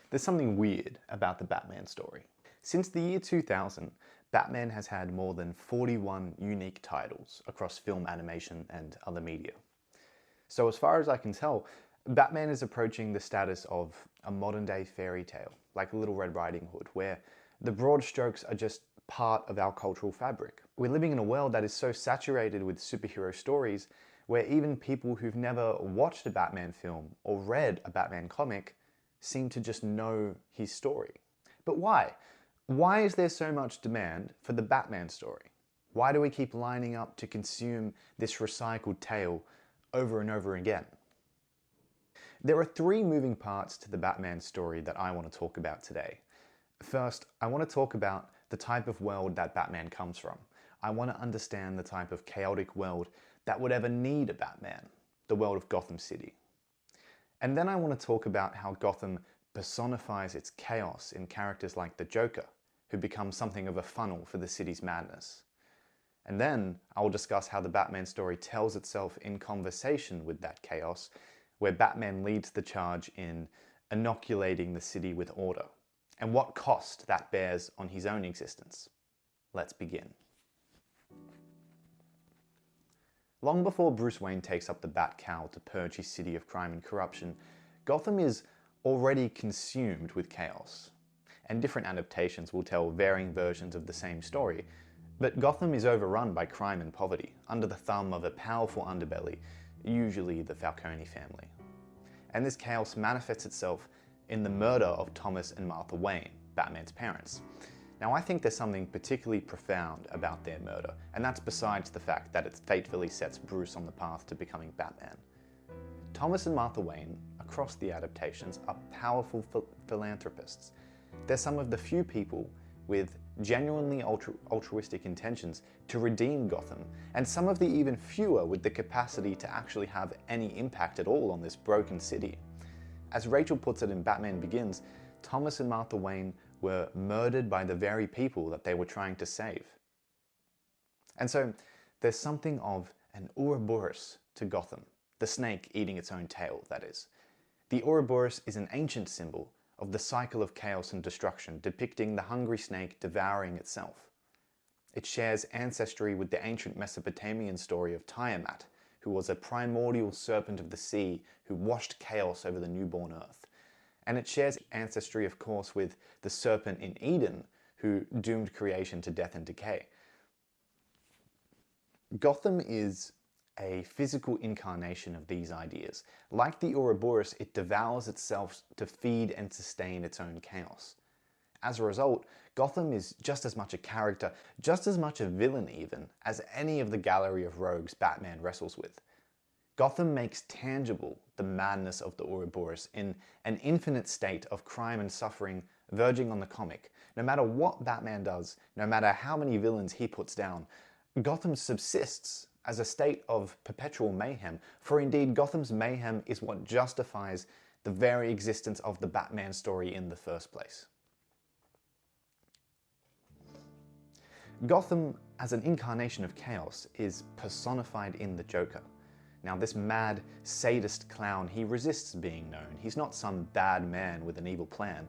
There's something weird about the Batman story. Since the year 2000, Batman has had more than 41 unique titles across film, animation, and other media. So as far as I can tell, Batman is approaching the status of a modern-day fairy tale, like Little Red Riding Hood, where the broad strokes are just part of our cultural fabric. We're living in a world that is so saturated with superhero stories where even people who've never watched a Batman film or read a Batman comic seem to just know his story. But why? Why is there so much demand for the Batman story? Why do we keep lining up to consume this recycled tale over and over again? There are three moving parts to the Batman story that I want to talk about today. First, I want to talk about the type of world that Batman comes from. I want to understand the type of chaotic world that would ever need a Batman, the world of Gotham City. And then I want to talk about how Gotham personifies its chaos in characters like the Joker, who become something of a funnel for the city's madness. And then I will discuss how the Batman story tells itself in conversation with that chaos, where Batman leads the charge in inoculating the city with order, and what cost that bears on his own existence. Let's begin. Long before Bruce Wayne takes up the Bat-Cowl to purge his city of crime and corruption, Gotham is already consumed with chaos. And different adaptations will tell varying versions of the same story, but Gotham is overrun by crime and poverty, under the thumb of a powerful underbelly, usually the Falcone family. And this chaos manifests itself in the murder of Thomas and Martha Wayne, Batman's parents. Now, I think there's something particularly profound about their murder, and that's besides the fact that it fatefully sets Bruce on the path to becoming Batman. Thomas and Martha Wayne, across the adaptations, are powerful philanthropists. They're some of the few people with genuinely altruistic intentions to redeem Gotham, and some of the even fewer with the capacity to actually have any impact at all on this broken city. As Rachel puts it in Batman Begins, Thomas and Martha Wayne were murdered by the very people that they were trying to save. And so there's something of an Ouroboros to Gotham, the snake eating its own tail, that is. The Ouroboros is an ancient symbol of the cycle of chaos and destruction, depicting the hungry snake devouring itself. It shares ancestry with the ancient Mesopotamian story of Tiamat, who was a primordial serpent of the sea who washed chaos over the newborn earth. And it shares ancestry, of course, with the serpent in Eden, who doomed creation to death and decay. Gotham is a physical incarnation of these ideas. Like the Ouroboros, it devours itself to feed and sustain its own chaos. As a result, Gotham is just as much a character, just as much a villain even, as any of the gallery of rogues Batman wrestles with. Gotham makes tangible the madness of the Ouroboros in an infinite state of crime and suffering verging on the comic. No matter what Batman does, no matter how many villains he puts down, Gotham subsists as a state of perpetual mayhem, for indeed Gotham's mayhem is what justifies the very existence of the Batman story in the first place. Gotham, as an incarnation of chaos, is personified in the Joker. Now, this mad, sadist clown, he resists being known. He's not some bad man with an evil plan.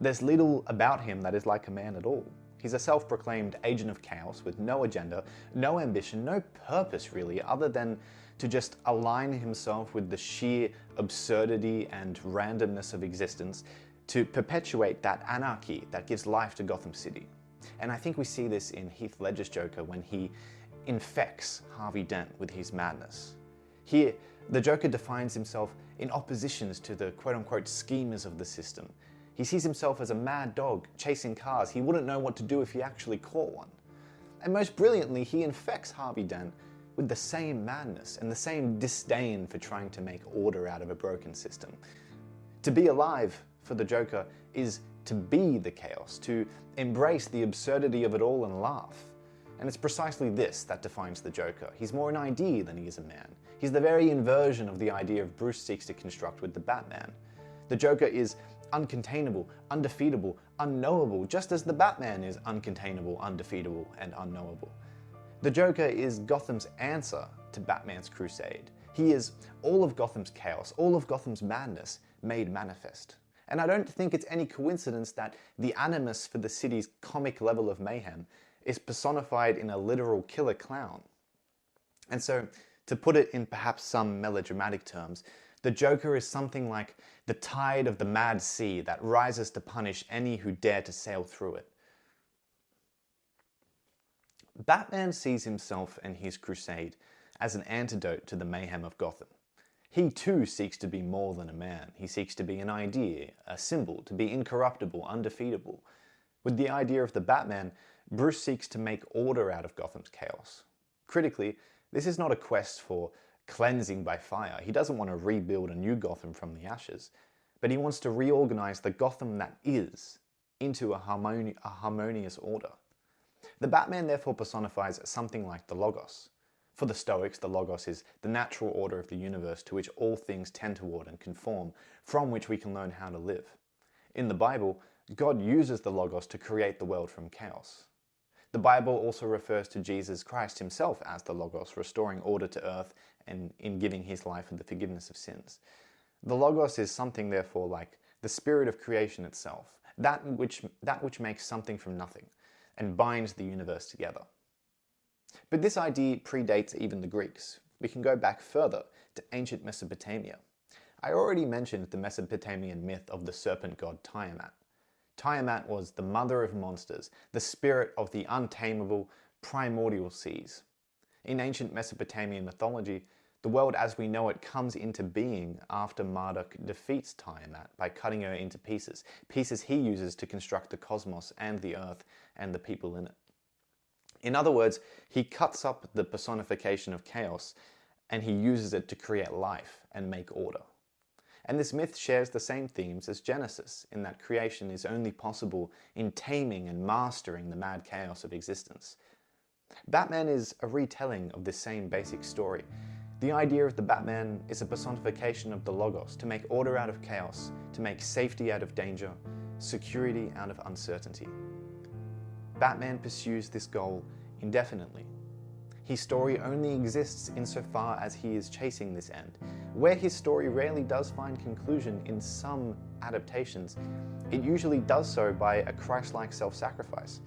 There's little about him that is like a man at all. He's a self-proclaimed agent of chaos with no agenda, no ambition, no purpose really, other than to just align himself with the sheer absurdity and randomness of existence to perpetuate that anarchy that gives life to Gotham City. And I think we see this in Heath Ledger's Joker when he infects Harvey Dent with his madness. Here, the Joker defines himself in oppositions to the quote-unquote schemers of the system. He sees himself as a mad dog chasing cars. He wouldn't know what to do if he actually caught one. And most brilliantly, he infects Harvey Dent with the same madness and the same disdain for trying to make order out of a broken system. To be alive for the Joker is to be the chaos, to embrace the absurdity of it all and laugh. And it's precisely this that defines the Joker. He's more an idea than he is a man. He's the very inversion of the idea of Bruce seeks to construct with the Batman. The Joker is uncontainable, undefeatable, unknowable, just as the Batman is uncontainable, undefeatable, and unknowable. The Joker is Gotham's answer to Batman's crusade. He is all of Gotham's chaos, all of Gotham's madness made manifest. And I don't think it's any coincidence that the animus for the city's comic level of mayhem is personified in a literal killer clown. And so, to put it in perhaps some melodramatic terms, the Joker is something like the tide of the mad sea that rises to punish any who dare to sail through it. Batman sees himself and his crusade as an antidote to the mayhem of Gotham. He too seeks to be more than a man. He seeks to be an idea, a symbol, to be incorruptible, undefeatable. With the idea of the Batman, Bruce seeks to make order out of Gotham's chaos. Critically, this is not a quest for cleansing by fire. He doesn't want to rebuild a new Gotham from the ashes, but he wants to reorganize the Gotham that is into a harmonious order. The Batman therefore personifies something like the Logos. For the Stoics, the Logos is the natural order of the universe to which all things tend toward and conform, from which we can learn how to live. In the Bible, God uses the Logos to create the world from chaos. The Bible also refers to Jesus Christ himself as the Logos, restoring order to earth and in giving his life for the forgiveness of sins. The Logos is something therefore like the spirit of creation itself, that which makes something from nothing and binds the universe together. But this idea predates even the Greeks. We can go back further to ancient Mesopotamia. I already mentioned the Mesopotamian myth of the serpent god Tiamat. Tiamat was the mother of monsters, the spirit of the untamable, primordial seas. In ancient Mesopotamian mythology, the world as we know it comes into being after Marduk defeats Tiamat by cutting her into pieces, pieces he uses to construct the cosmos and the earth and the people in it. In other words, he cuts up the personification of chaos and he uses it to create life and make order. And this myth shares the same themes as Genesis, in that creation is only possible in taming and mastering the mad chaos of existence. Batman is a retelling of this same basic story. The idea of the Batman is a personification of the Logos, to make order out of chaos, to make safety out of danger, security out of uncertainty. Batman pursues this goal indefinitely. His story only exists insofar as he is chasing this end. Where his story rarely does find conclusion in some adaptations, it usually does so by a Christ-like self-sacrifice.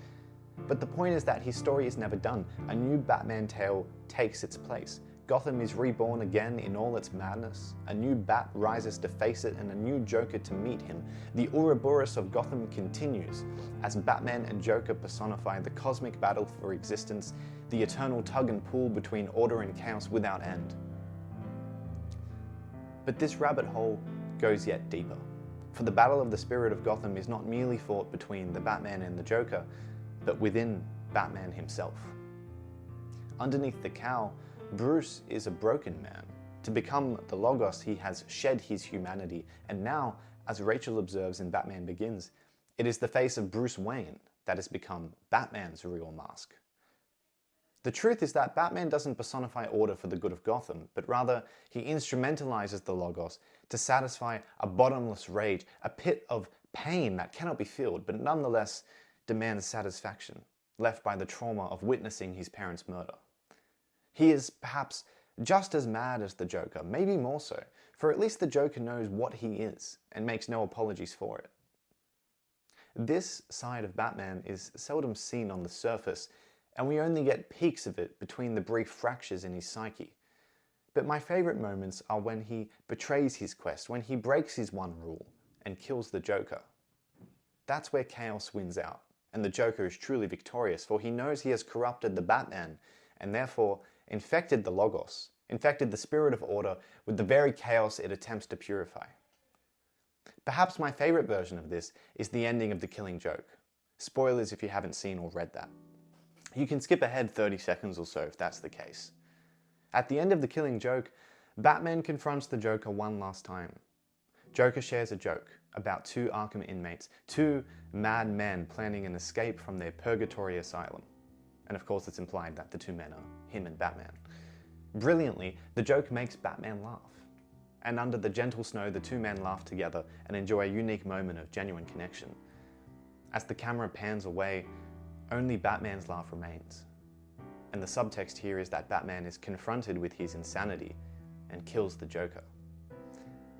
But the point is that his story is never done. A new Batman tale takes its place. Gotham is reborn again in all its madness. A new Bat rises to face it and a new Joker to meet him. The Ouroboros of Gotham continues as Batman and Joker personify the cosmic battle for existence, the eternal tug and pull between order and chaos without end. But this rabbit hole goes yet deeper. For the battle of the spirit of Gotham is not merely fought between the Batman and the Joker, but within Batman himself. Underneath the cowl, Bruce is a broken man. To become the Logos, he has shed his humanity, and now, as Rachel observes in Batman Begins, it is the face of Bruce Wayne that has become Batman's real mask. The truth is that Batman doesn't personify order for the good of Gotham, but rather he instrumentalizes the Logos to satisfy a bottomless rage, a pit of pain that cannot be filled, but nonetheless demands satisfaction, left by the trauma of witnessing his parents' murder. He is perhaps just as mad as the Joker, maybe more so, for at least the Joker knows what he is and makes no apologies for it. This side of Batman is seldom seen on the surface, and we only get peeks of it between the brief fractures in his psyche. But my favorite moments are when he betrays his quest, when he breaks his one rule and kills the Joker. That's where chaos wins out, and the Joker is truly victorious, for he knows he has corrupted the Batman, and therefore infected the Logos, infected the spirit of order with the very chaos it attempts to purify. Perhaps my favorite version of this is the ending of The Killing Joke. Spoilers if you haven't seen or read that. You can skip ahead 30 seconds or so if that's the case. At the end of The Killing Joke, Batman confronts the Joker one last time. Joker shares a joke about two Arkham inmates, two mad men planning an escape from their purgatory asylum. And of course it's implied that the two men are him and Batman. Brilliantly, the joke makes Batman laugh. And under the gentle snow, the two men laugh together and enjoy a unique moment of genuine connection. As the camera pans away, only Batman's laugh remains. And the subtext here is that Batman is confronted with his insanity and kills the Joker.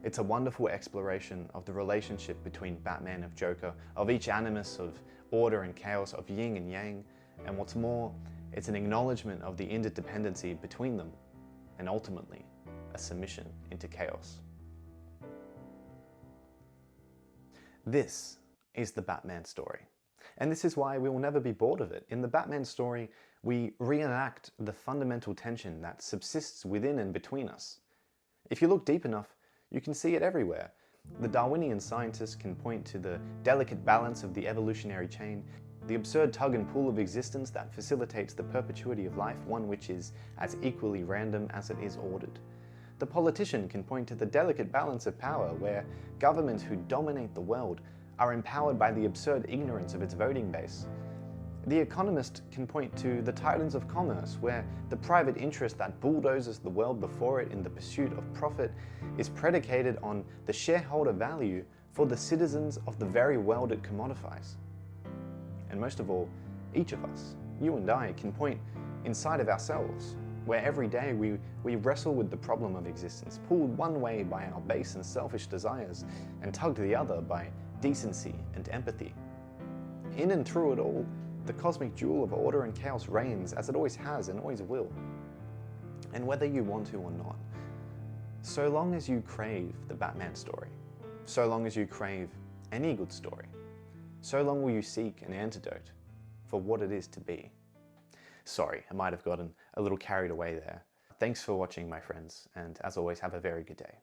It's a wonderful exploration of the relationship between Batman and Joker, of each animus of order and chaos, of yin and yang, and what's more, it's an acknowledgement of the interdependency between them, and ultimately, a submission into chaos. This is the Batman story. And this is why we will never be bored of it. In the Batman story, we reenact the fundamental tension that subsists within and between us. If you look deep enough, you can see it everywhere. The Darwinian scientists can point to the delicate balance of the evolutionary chain, the absurd tug and pull of existence that facilitates the perpetuity of life, one which is as equally random as it is ordered. The politician can point to the delicate balance of power, where governments who dominate the world are empowered by the absurd ignorance of its voting base. The economist can point to the titans of commerce, where the private interest that bulldozes the world before it in the pursuit of profit is predicated on the shareholder value for the citizens of the very world it commodifies. And most of all, each of us, you and I, can point inside of ourselves, where every day we wrestle with the problem of existence, pulled one way by our base and selfish desires, and tugged the other by decency and empathy. In and through it all, the cosmic jewel of order and chaos reigns, as it always has and always will. And whether you want to or not, so long as you crave the Batman story, so long as you crave any good story, so long will you seek an antidote for what it is to be. Sorry, I might have gotten a little carried away there. Thanks for watching, my friends, and as always, have a very good day.